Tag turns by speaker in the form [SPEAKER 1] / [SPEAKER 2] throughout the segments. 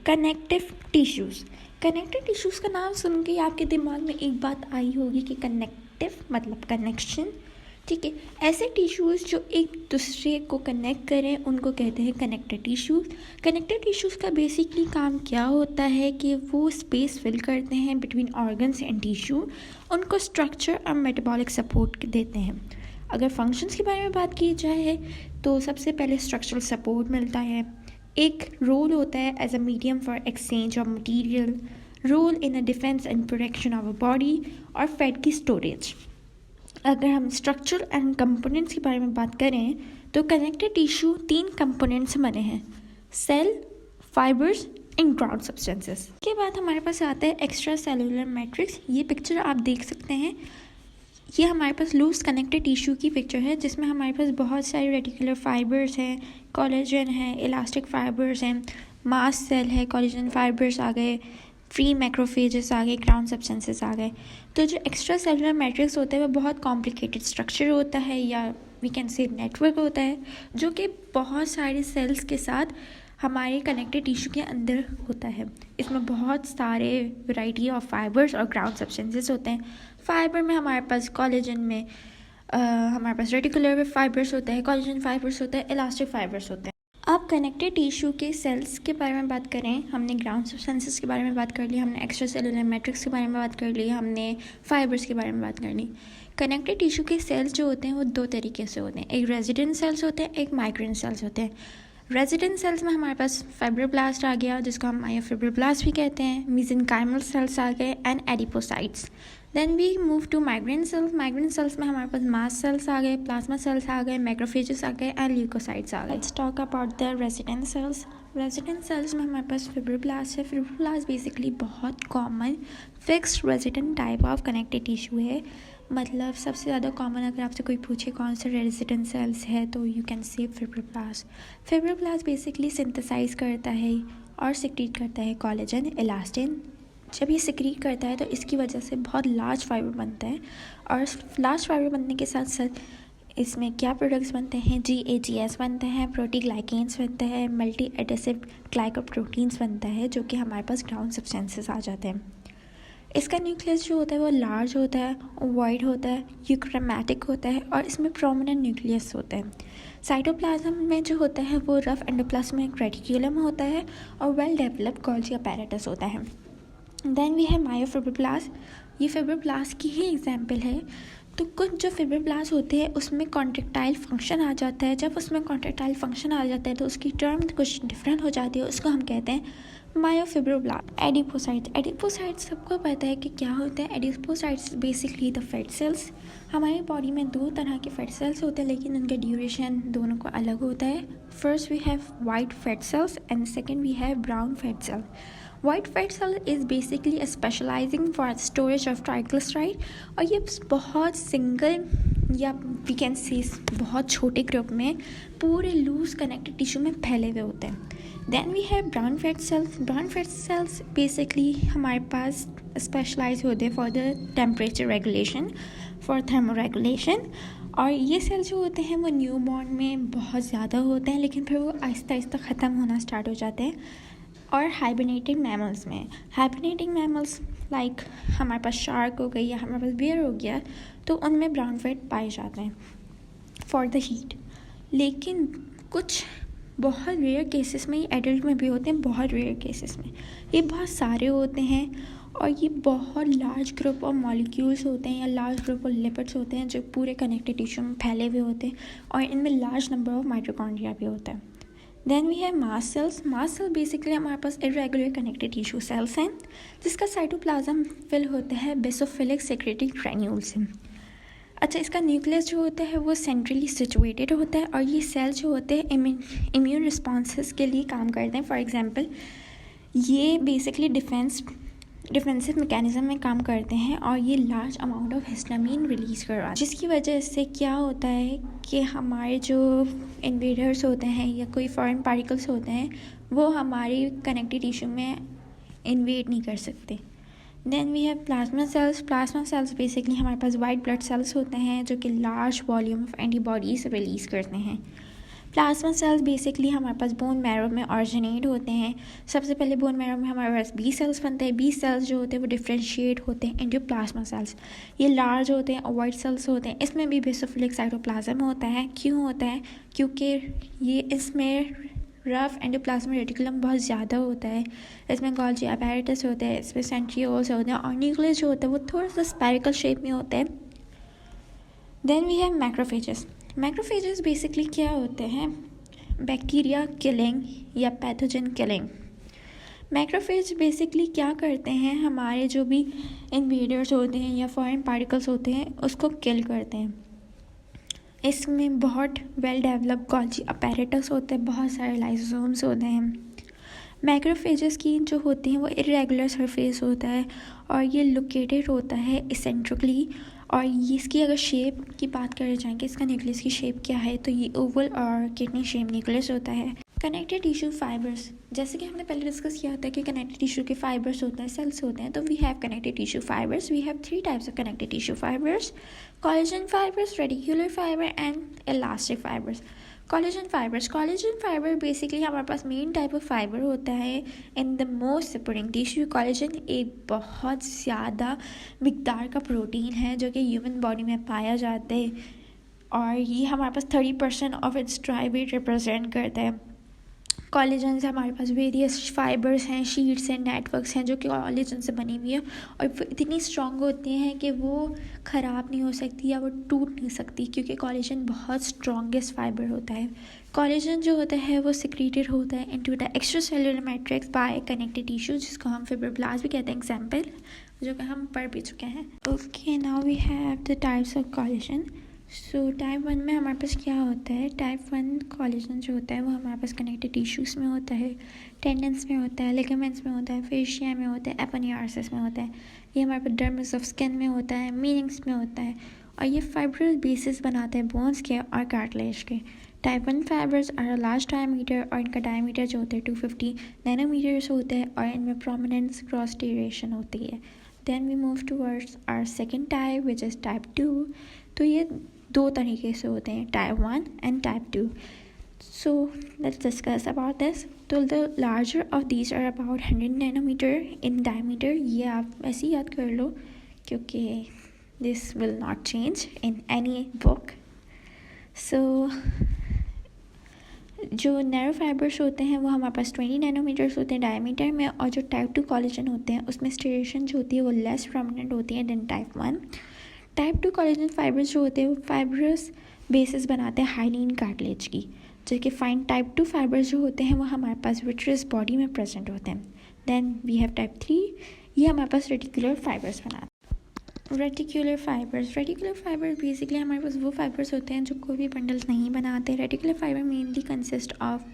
[SPEAKER 1] Connective tissues. Connective tissues का नाम सुन के आपके दिमाग में एक बात आई होगी कि कनेक्टिव मतलब कनेक्शन, ठीक है। ऐसे टिश्यूज़ जो एक दूसरे को कनेक्ट करें उनको कहते हैं कनेक्टिव टिश्यूज़। कनेक्टिव टिश्यूज़ का बेसिकली काम क्या होता है कि वो स्पेस फिल करते हैं बिटवीन ऑर्गन्स एंड टिश्यू, उनको स्ट्रक्चर और मेटाबॉलिक सपोर्ट देते हैं। अगर फंक्शंस के बारे में बात की जाए तो सबसे पहले स्ट्रक्चरल सपोर्ट मिलता है। एक रोल होता है as a medium for exchange of material, role in a defence and protection of a body और फैट की स्टोरेज। अगर हम स्ट्रक्चर एंड कंपोनेंट्स के बारे में बात करें तो कनेक्टिव टिश्यू 3 कंपोनेंट्स से बने हैं, cell, fibres and ground substances. के बाद हमारे पास आता है एक्स्ट्रा सेलुलर मैट्रिक्स। ये पिक्चर आप देख सकते हैं, ये हमारे पास लूज कनेक्टेड टिश्यू की पिक्चर है जिसमें हमारे पास बहुत सारे रेटिकुलर फाइबर्स हैं, कोलेजन है, इलास्टिक फाइबर्स हैं, मास्ट सेल है, कोलेजन फाइबर्स आ गए, फ्री मैक्रोफेजेस आ गए, ग्राउंड सब्सटेंसेस आ गए। तो जो एक्स्ट्रा सेलुलर मैट्रिक्स होता है वो बहुत कॉम्प्लिकेटेड स्ट्रक्चर होता है या वी कैन से नेटवर्क होता है जो कि बहुत सारे सेल्स के साथ हमारे कनेक्टेड टिश्यू के अंदर होता है। इसमें बहुत सारे वैरायटी ऑफ फाइबर्स और ग्राउंड सब्सटेंसेस होते हैं। फाइबर में हमारे पास कोलेजन में हमारे पास रेटिकुलर फाइबर्स होते हैं, कोलेजन फाइबर्स होते हैं, इलास्टिक फाइबर्स होते हैं। अब कनेक्टेड टिश्यू के सेल्स के बारे में बात करें, हमने ग्राउंड सब्सटेंसेस के बारे में बात कर ली, हमने एक्स्ट्रा सेलुलर मैट्रिक्स के बारे में बात कर ली, हमने फाइबर्स के बारे में बात कर ली। कनेक्टेड टिश्यू के सेल्स जो होते हैं वो 2 तरीके से होते हैं, एक रेजिडेंट सेल्स होते हैं, एक माइग्रेंट सेल्स होते हैं। रेजिडेंट सेल्स में हमारे पास फाइब्रोब्लास्ट आ गया जिसको हम मायोफिब्रोब्लास्ट भी कहते हैं, मेसेंकाइमल सेल्स आ गए and adipocytes. Then we move to migrant cells. Migrant cells में हमारे पास मास्ट सेल्स आ गए, प्लाज्मा सेल्स आ गए, मैक्रोफेजेस आ गए एंड ल्यूकोसाइट्स आ गए। Let's talk about the resident cells. Resident cells में हमारे पास फिब्रोब्लास्ट है। फिब्रोब्लास्ट बेसिकली बहुत common fixed resident type of connected tissue है। मतलब सबसे ज़्यादा कॉमन अगर आपसे कोई पूछे कौन सा रेजिडेंट सेल्स है तो you can say fibroblast. Fibroblast basically synthesise करता है और सिक्रीट करता है कोलेजन, इलास्टिन। जब ये सिक्रीट करता है तो इसकी वजह से बहुत लार्ज फाइबर बनता है और लार्ज फाइबर बनने के साथ साथ इसमें क्या प्रोडक्ट्स बनते हैं, GAGs बनते हैं, प्रोटीग्लाइकेन्स बनते हैं, मल्टी एडेसिव ग्लाइकोप्रोटीन्स बनता है जो कि हमारे पास ग्राउंड सब्सटेंसेस आ जाते हैं। इसका न्यूक्लियस जो होता है वो लार्ज होता है, वाइड होता है, यूक्रोमैटिक होता है और इसमें प्रोमिनेंट न्यूक्लियस होता है। साइटोप्लाज्म में जो होता है वो रफ एंडोप्लाज्मिक रेटिक्यूलम होता है और वेल डेवलप्ड गोल्गी अपैरेटस होता है। देन वी है मायोफिब्रोब्लास्ट। ये फिब्रोब्लास्ट की ही एग्जाम्पल है। तो कुछ जो फिब्रोब्लास्ट होते हैं उसमें कॉन्ट्रेक्टाइल फंक्शन आ जाता है। जब उसमें कॉन्ट्रेक्टाइल फंक्शन आ जाता है तो उसकी टर्म कुछ डिफरेंट हो जाती है, उसको हम कहते हैं मायोफिब्रोब्लास्ट। एडिपोसाइट्स। एडिपोसाइट्स सबको पता है कि क्या होते हैं। Adipocytes basically the fat cells. हमारी बॉडी में 2 तरह के फैट सेल्स होते हैं लेकिन उनका ड्यूरेशन दोनों को अलग होता है। First we have white fat cells and second we have brown fat cell. White fat cell is basically specialising for storage of triglyceride और ये बहुत सिंगल या वी कैन से बहुत छोटे ग्रुप में पूरे लूज कनेक्टेड टिश्यू में फैले हुए होते हैं। Then we have brown fat cells. Brown fat cells basically हमारे पास स्पेशलाइज होते हैं for the temperature regulation, for thermoregulation. और ये सेल्स जो होते हैं वो न्यू बॉर्न में बहुत ज़्यादा होते हैं लेकिन फिर वो आहिस्ता आहिस्ता ख़त्म होना स्टार्ट हो जाते हैं। और हाइबरनेटिंग मैमल्स में, हाइबरनेटिंग मैमल्स लाइक हमारे पास शार्क हो गई या हमारे पास बियर हो गया तो उनमें ब्राउन फैट पाए जाते हैं फॉर द हीट। लेकिन कुछ बहुत रेयर केसेस में, ये एडल्ट में भी होते हैं, बहुत रेयर केसेस में ये बहुत सारे होते हैं और ये बहुत लार्ज ग्रुप ऑफ मॉलिक्यूल्स होते हैं या लार्ज ग्रुप ऑफ लिपिड्स होते हैं जो पूरे कनेक्टेड टिश्यू में फैले हुए होते हैं और इनमें लार्ज नंबर ऑफ माइटोकॉन्ड्रिया भी होता है। Then we have mast cells. Mast cell basically हमारे पास इरेगुलर कनेक्टेड टिश्यू सेल्स हैं जिसका साइटोप्लाज्म फिल होता है बेसोफिलिक सेक्रेटरी ग्रैन्यूल से। अच्छा, इसका न्यूक्लियस जो होता है वो सेंट्रली सिचुएटेड होता है और ये सेल्स जो होते हैं इम्यून रिस्पॉन्सेस के लिए काम करते हैं। फॉर एग्जांपल ये बेसिकली डिफेंसिव मैकेनिज्म में काम करते हैं और ये large amount of histamine release करवाते हैं जिसकी वजह से क्या होता है कि हमारे जो इन्वेडर्स होते हैं या कोई फॉरेन पार्टिकल्स होते हैं वो हमारी कनेक्टेड टिश्यू में इन्वेड नहीं कर सकते। Then we have plasma cells. Plasma cells basically हमारे पास वाइट ब्लड सेल्स होते हैं जो कि large volume of antibodies release करते हैं। प्लाज्मा सेल्स बेसिकली हमारे पास बोन मैरो में ऑरिजिनेट होते हैं। सबसे पहले बोन मैरो में हमारे पास बी सेल्स बनते हैं। बी सेल्स जो होते हैं वो डिफ्रेंशिएट होते हैं इनटू प्लाज्मा सेल्स। ये लार्ज होते हैं और वाइट सेल्स होते हैं। इसमें भी बेसोफिलिक साइटोप्लाज्म होता है। क्यों होता है? क्योंकि ये इसमें रफ एंडोप्लाज्मिक रेटिकुलम बहुत ज़्यादा होता है। इसमें गोल्गी अपैरेटस होता है, इसमें सेंट्रियोल्स होते हैं और न्यूक्लियस जो होता है वो थोड़ा सा स्पेरिकल शेप में होता है। Then we have macrophages. Macrophages basically क्या होते हैं? बैक्टीरिया किलिंग या पैथोजन किलिंग। मैक्रोफेज बेसिकली क्या करते हैं? हमारे जो भी इन्वेडर्स होते हैं या फॉरेन पार्टिकल्स होते हैं उसको किल करते हैं। इसमें बहुत वेल डेवलप्ड गोल्गी अपैरेटस होते हैं, बहुत सारे लाइसोसोम्स होते हैं। मैक्रोफेजेस की जो होती हैं वो इरेगुलर सरफेस होता है और ये लोकेटेड होता है इसेंट्रिकली। और ये इसकी अगर शेप की बात करें जाए कि इसका न्यूक्लियस की शेप क्या है, तो ये ओवल और किडनी शेप न्यूक्लियस होता है। कनेक्टेड टिश्यू फाइबर्स, जैसे कि हमने पहले डिस्कस किया होता है कि कनेक्टेड टिश्यू के फाइबर्स होते हैं, सेल्स होते हैं। तो we have connected tissue fibres. We have 3 types of connected tissue fibres: collagen fibres, reticular fibre and elastic fibres. Collagen fibre basically हमारे पास मेन टाइप ऑफ फाइबर होता है in the most supporting tissue. Collagen एक बहुत ज़्यादा मिकदार का protein है जो कि ह्यूमन बॉडी में पाया जाता है और ये हमारे पास 30% of its dry weight represent करता है। कोलेजन से हमारे पास वेरियस फाइबर्स हैं, शीट्स हैं, नेटवर्क्स हैं जो कि कोलेजन से बनी हुई है और इतनी स्ट्रॉन्ग होती हैं कि वो ख़राब नहीं हो सकती या वो टूट नहीं सकती, क्योंकि कोलेजन बहुत स्ट्रॉन्गेस्ट फाइबर होता है। कोलेजन जो होता है वो सिक्रीटेड होता है into the extra cellular matrix bye connected tissue, जिसको हम फिब्रोब्लास्ट भी कहते हैं, एग्जाम्पल जो कि हम पढ़ भी चुके हैं। Okay, now we have the types of collagen. So type 1 में हमारे पास क्या होता है? टाइप 1 कोलेजन जो होता है वो हमारे पास कनेक्टेड टिश्यूज़ में होता है, टेंडन्स में होता है, लिगामेंट्स में होता है, फेशिया में होता है, एपोनियार्सिस में होता है। ये हमारे पास डर्मिस ऑफ स्किन में होता है, मीनिंग्स में होता है और ये फाइब्रल बेसिस बनाते हैं बोन्स के और कार्टिलेज के। Type 1 fibres are large diameter और इनका डायमीटर जो होता है 250 नैनोमीटर्स होता है और इनमें प्रोमिनेंस क्रॉस डेरिएशन होती है। Then we move towards our second type which is type 2। तो ये 2 तरीके से होते हैं, type 1 and type 2। So let's discuss about this. तो the larger of these are about 100 nanometre in diameter. ये आप ऐसे ही याद कर लो क्योंकि this will not change in any book. So जो नैरो फाइबर्स होते हैं वो हमारे पास 20 नैनोमीटर्स होते हैं डायमीटर में और जो टाइप 2 कोलेजन होते हैं उसमें स्टेरेशन जो होती है वो लेस प्रोमिनेंट होती है than type 1। Type 2 collagen fibres जो होते हैं वो फाइब्रस बेसिस बनाते हैं हाइलीन कार्टिलेज की, जबकि फाइन टाइप 2 फाइबर्स जो होते हैं वो हमारे पास विट्रस बॉडी में प्रेजेंट होते हैं। देन वी हैव टाइप 3, ये हमारे पास रेटिकुलर फाइबर्स बनाते हैं। रेटिकुलर फाइबर्स बेसिकली हमारे पास वो फाइबर्स होते हैं जो कोई भी बंडल्स नहीं बनाते। Reticular fibre mainly consist of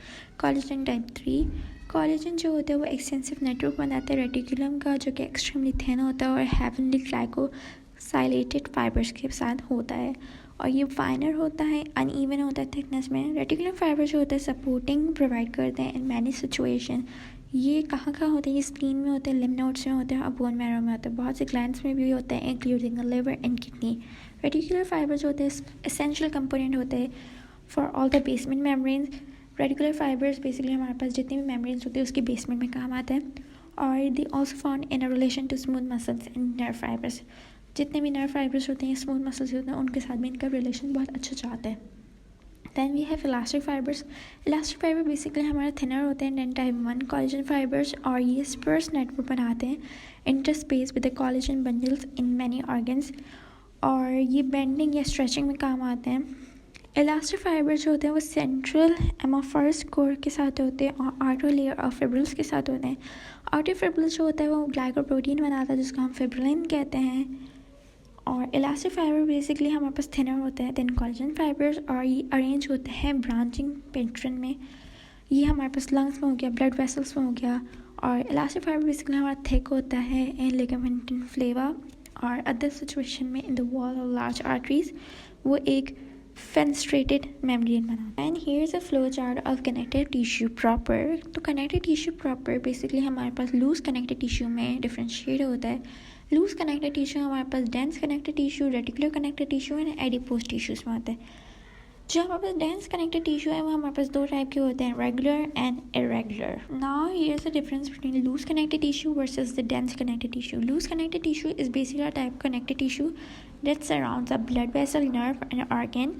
[SPEAKER 1] collagen type 3। Collagen जो होता है वो एक्सटेंसिव नेटवर्क बनाते हैं रेटिकुलम का, जो कि एक्सट्रीमली थिन होता है और हेवनली ग्लाइकोसाइलेटेड फाइबर्स के साथ होता है और ये फाइनर होता है, अनइवन होता है थिकनेस में। रेटिकुलर फाइबर जो होता है सपोर्टिंग प्रोवाइड करते हैं इन मैनी सिचुएशन। ये कहाँ होते हैं? ये स्प्लीन में होते हैं, लिम्फ नोड्स में होते हैं और बोन मैरो में होते हैं। बहुत से ग्लैंड्स में भी होते हैं including the liver and kidney. Reticular fibre जो होते हैं एसेंशियल कंपोनेंट होते हैं for all the basement membranes. Reticular fibres basically हमारे पास जितने भी मेम्ब्रेन्स होते हैं उसके बेसमेंट में काम आते हैं और they also found in a relation to smooth muscles and nerve fibres. जितने भी नर्व फाइबर्स होते हैं, स्मूथ मसल्स होते हैं, उनके साथ भी इनका रिलेशन बहुत अच्छा चाहता है। Then we have elastic fibres. Elastic fibre basically हमारे थिनर होते हैं देन टाइप 1 कोलेजन फाइबर्स और ये स्पर्स नेटवर्क बनाते हैं interspace with the collagen bundles in many organs और ये बेंडिंग या स्ट्रेचिंग में काम आते हैं। इलास्टिक फाइबर्स जो होते हैं वो सेंट्रल एमोफर्स कोर के साथ होते हैं और आउटर लेयर ऑफ फिब्रिल्स के साथ होते हैं। आउटर फिब्रिल्स जो होता है वो ग्लाइकोप्रोटीन बनाता है जिसको हम फिब्रिलिन कहते हैं और इलास्टिक फाइबर बेसिकली हमारे पास थिनर होते हैं देन कोलेजन फाइबर्स और ये अरेंज होते हैं ब्रांचिंग पैटर्न में। ये हमारे पास लंग्स में हो गया, ब्लड वेसल्स में हो गया और इलास्टिक फाइबर बेसिकली हमारा थिक होता है इन लिगामेंट फ्लेवा और अदर सिचुएशन में in the wall of large arteries वो एक फेनेस्ट्रेटेड मेम्ब्रेन बनाता है। And here is a flow chart of connected tissue proper. तो कनेक्टेड टिश्यू प्रॉपर बेसिकली हमारे पास लूज कनेक्टेड टिश्यू में डिफ्रेंशिएट होता है। लूज कनेक्टेड टिश्यू हमारे पास dense connected tissue, reticular connected tissue and adipose tissues में आता है। जो हमारे पास डेंस कनेक्टेड टिश्यू है वो हमारे पास दो टाइप के होते हैं, regular and irregular. Now here is the difference between loose connected tissue versus the dense connected tissue. Loose connected tissue is basically a type connected tissue that surrounds a blood vessel, nerve and organ.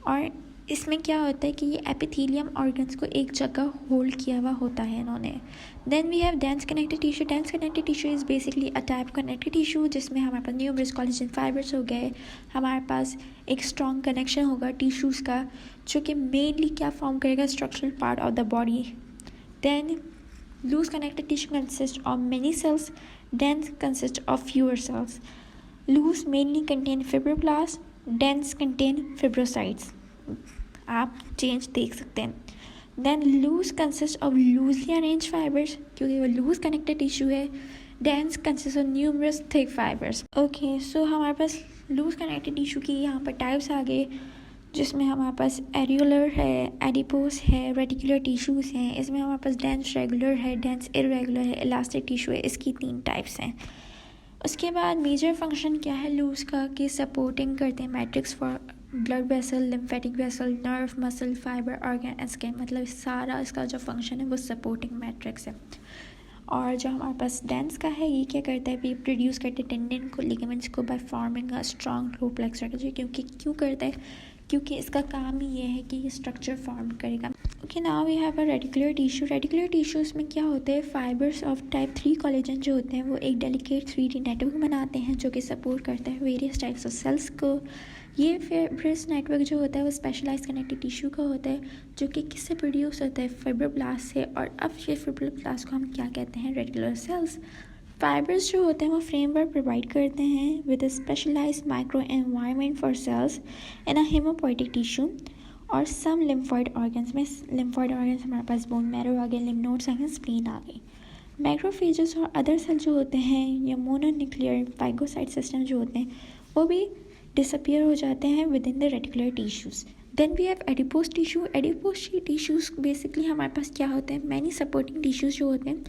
[SPEAKER 1] और इसमें क्या होता है कि ये epithelium organs को एक जगह होल्ड किया हुआ होता है इन्होंने. Then we have dense connected tissue. Dense connected tissue is basically a type connected tissue जिसमें हमारे पास न्यूमरस कोलेजन फाइबर्स हो गए, हमारे पास एक स्ट्रॉन्ग कनेक्शन होगा टिश्यूज़ का जो कि मेनली क्या फॉर्म करेगा, structural part of the body. Then loose connected tissue consist of many cells, dense consist of fewer cells. Loose mainly contain fibroblast, dense contain fibrocytes. आप चेंज देख सकते हैं. Then loose consist of loosely arrange fibres क्योंकि वो loose connected tissue है. Dense consist of numerous thick fibres. Okay, so हमारे पास loose connected tissue की यहाँ पर टाइप्स आ गए जिसमें हमारे पास एरियोलर है, एडिपोस है, रेटिकुलर टिश्यूज़ हैं. इसमें हमारे पास डेंस रेगुलर है, डेंस इरेगुलर है, इलास्टिक टिश्यू है. इसकी 3 टाइप्स हैं. उसके बाद मेजर फंक्शन क्या है लूज का कि सपोर्टिंग करते हैं matrix for blood vessel, lymphatic vessel, nerve, muscle, fibre, organ and skin. मतलब सारा इसका जो फंक्शन है वो सपोर्टिंग मैट्रिक्स है. और जो हमारे पास डेंस का है ये क्या करता है, ये प्रोड्यूस करते हैं टेंडन को, लिगामेंट्स को बाय फॉर्मिंग अ स्ट्रॉन्ग रो प्लेक्सर. क्यों करता है, क्योंकि इसका काम ही ये है कि ये स्ट्रक्चर फॉर्म करेगा. Okay, now we have a reticular tissue. Reticular tissues में क्या होते हैं, फाइबर्स ऑफ टाइप 3 कोलेजन जो होते हैं वो एक डेलिकेट 3D नेटवर्क बनाते हैं जो कि सपोर्ट करता है वेरियस टाइप्स ऑफ सेल्स को. ये फाइब्रस नेटवर्क जो होता है वो स्पेशलाइज कनेक्टिव टिश्यू का होता है जो कि किससे प्रोड्यूस होता है, फाइब्रोब्लास्ट से. और अब ये फाइब्रोब्लास्ट को हम क्या कहते हैं, रेटिकुलर सेल्स. फाइबर्स जो होते हैं वो फ्रेमवर्क प्रोवाइड करते हैं with a specialised micro environment for cells in a haemopoietic tissue. और सम लिम्फॉइड ऑर्गन्स में, लिम्फॉइड ऑर्गन्स हमारे पास बोन मैरो आ गए, लिम्फ नोड्स आ गए, स्प्लीन आ गई. मैक्रोफेजेस और अदर सेल जो होते हैं या मोनोन्यूक्लियर फाइगोसाइट सिस्टम जो होते हैं वो भी डिसअपियर हो जाते हैं within the reticular tissues. Then we have adipose tissue. Adipose tissues basically हमारे पास क्या होते हैं, मैनी सपोर्टिंग टिश्यूज़ जो होते हैं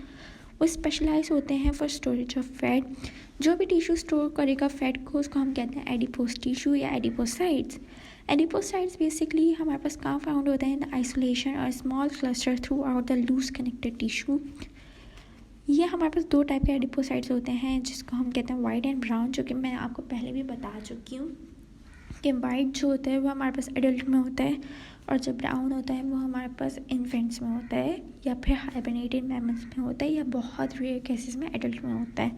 [SPEAKER 1] वो स्पेशलाइज होते हैं फॉर स्टोरेज ऑफ फैट. जो भी टिश्यू स्टोर करेगा फैट को उसको हम कहते हैं एडिपोस टिश्यू या एडिपोसाइट्स. एडिपोसाइट्स बेसिकली हमारे पास कहाँ फाउंड होता है, इन आइसोलेशन और small cluster throughout the loose connected tissue. ये हमारे पास 2 टाइप के एडिपोसाइट्स होते हैं जिसको हम कहते हैं वाइट एंड ब्राउन, जो कि मैं आपको पहले भी बता चुकी हूँ कि वाइट जो होता है वो हमारे पास एडल्ट में होता है और जब ब्राउन होता है वो हमारे पास इन्फेंट्स में होता है या फिर हाइबरनेटेड मैमल्स में होता है या बहुत रेयर केसेस में एडल्ट में होता है.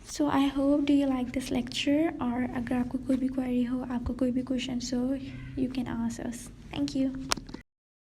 [SPEAKER 1] So I hope do you like this lecture. और अगर आपको कोई भी क्वेरी हो, आपको कोई भी क्वेश्चन हो, you can ask us. Thank you.